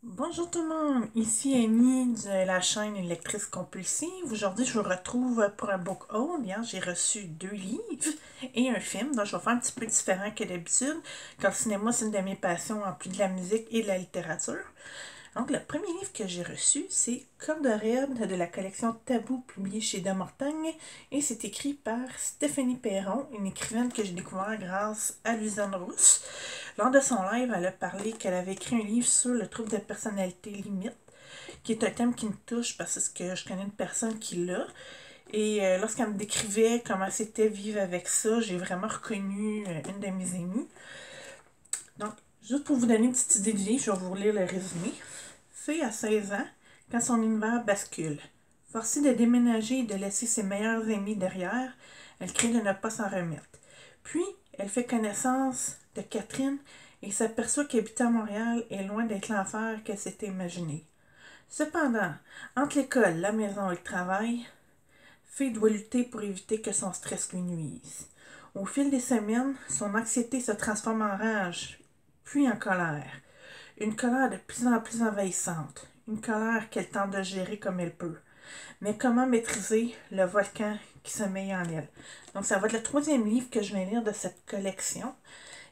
Bonjour tout le monde, ici Annie de la chaîne Lectrice Compulsive. Aujourd'hui, je vous retrouve pour un book haul. Hier, j'ai reçu 2 livres et un film, donc je vais faire un petit peu différent que d'habitude, car le cinéma, c'est une de mes passions en plus de la musique et de la littérature. Donc, le premier livre que j'ai reçu, c'est Corde raide de la collection Tabou, publiée chez De Mortagne, et c'est écrit par Stéphanie Perron, une écrivaine que j'ai découvert grâce à Luzanne Rousse. Lors de son live, elle a parlé qu'elle avait écrit un livre sur le trouble de personnalité limite, qui est un thème qui me touche parce que je connais une personne qui l'a. Et lorsqu'elle me décrivait comment c'était vivre avec ça, j'ai vraiment reconnu une de mes amies. Donc, juste pour vous donner une petite idée du livre, je vais vous lire le résumé. Fille à 16 ans, quand son univers bascule. Forcée de déménager et de laisser ses meilleurs amis derrière, elle craint de ne pas s'en remettre. Puis, elle fait connaissance de Catherine et s'aperçoit qu'habiter à Montréal est loin d'être l'enfer qu'elle s'était imaginé. Cependant, entre l'école, la maison et le travail, Fille doit lutter pour éviter que son stress lui nuise. Au fil des semaines, son anxiété se transforme en rage, puis en colère. Une colère de plus en plus envahissante. Une colère qu'elle tente de gérer comme elle peut. Mais comment maîtriser le volcan qui sommeille en elle? Donc, ça va être le troisième livre que je vais lire de cette collection.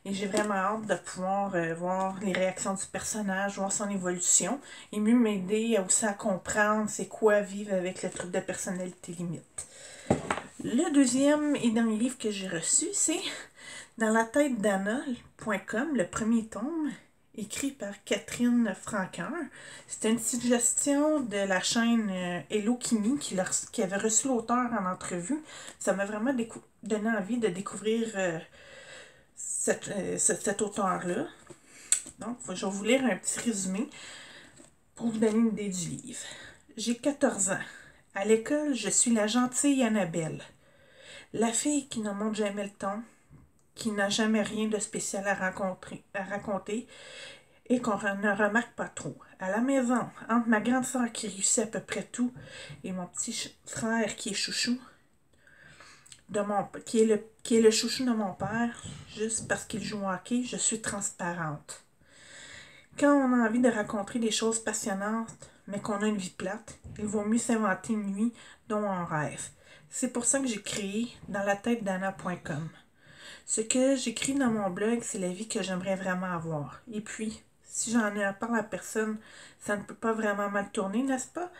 Et j'ai vraiment hâte de pouvoir voir les réactions du personnage, voir son évolution et mieux m'aider aussi à comprendre c'est quoi vivre avec le trouble de personnalité limite. Le deuxième et dernier livre que j'ai reçu, c'est Dans la tête d'Anna.com, le premier tome, écrit par Catherine Franqueur. C'était une suggestion de la chaîne Hello Kimi qui avait reçu l'auteur en entrevue. Ça m'a vraiment donné envie de découvrir cet auteur-là. Donc, je vais vous lire un petit résumé pour vous donner une idée du livre. J'ai 14 ans. À l'école, je suis la gentille Annabelle. La fille qui ne monte jamais le ton, qui n'a jamais rien de spécial à raconter et qu'on ne remarque pas trop. À la maison, entre ma grande sœur qui réussit à peu près tout et mon petit frère qui est chouchou, qui est le chouchou de mon père, juste parce qu'il joue au hockey, je suis transparente. Quand on a envie de raconter des choses passionnantes, mais qu'on a une vie plate, il vaut mieux s'inventer une nuit dont on rêve. C'est pour ça que j'ai créé dans la tête d'Anna.com. Ce que j'écris dans mon blog, c'est la vie que j'aimerais vraiment avoir. Et puis, si j'en ai à part à personne, ça ne peut pas vraiment mal tourner, n'est-ce pas?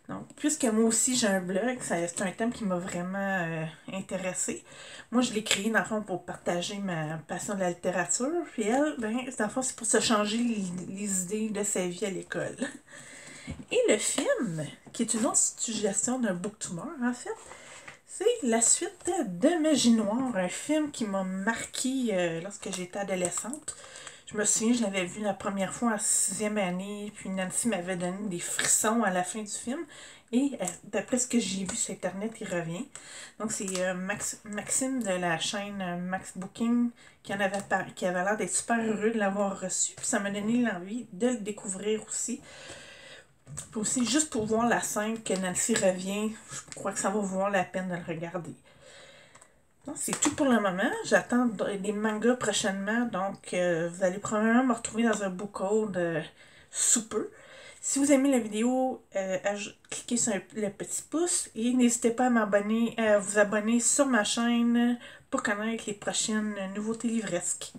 Donc, puisque moi aussi j'ai un blog, c'est un thème qui m'a vraiment intéressée. Moi, je l'ai créé dans le fond pour partager ma passion de la littérature. Puis elle, ben, dans le fond, c'est pour se changer les idées de sa vie à l'école. Et le film, qui est une autre suggestion d'un booktuber, en fait, c'est la suite de Magie Noire, un film qui m'a marqué lorsque j'étais adolescente. Je me souviens, je l'avais vu la première fois en 6e année, puis Nancy m'avait donné des frissons à la fin du film. Et d'après ce que j'ai vu sur Internet, il revient. Donc c'est Maxime de la chaîne Max Booking qui avait l'air d'être super heureux de l'avoir reçu. Puis ça m'a donné l'envie de le découvrir aussi. Puis aussi, juste pour voir la scène que Nancy revient, je crois que ça va valoir la peine de le regarder. Donc, c'est tout pour le moment. J'attends des mangas prochainement, donc vous allez probablement me retrouver dans un book haul sous peu. Si vous aimez la vidéo, cliquez sur le petit pouce et n'hésitez pas à vous abonner sur ma chaîne pour connaître les prochaines nouveautés livresques.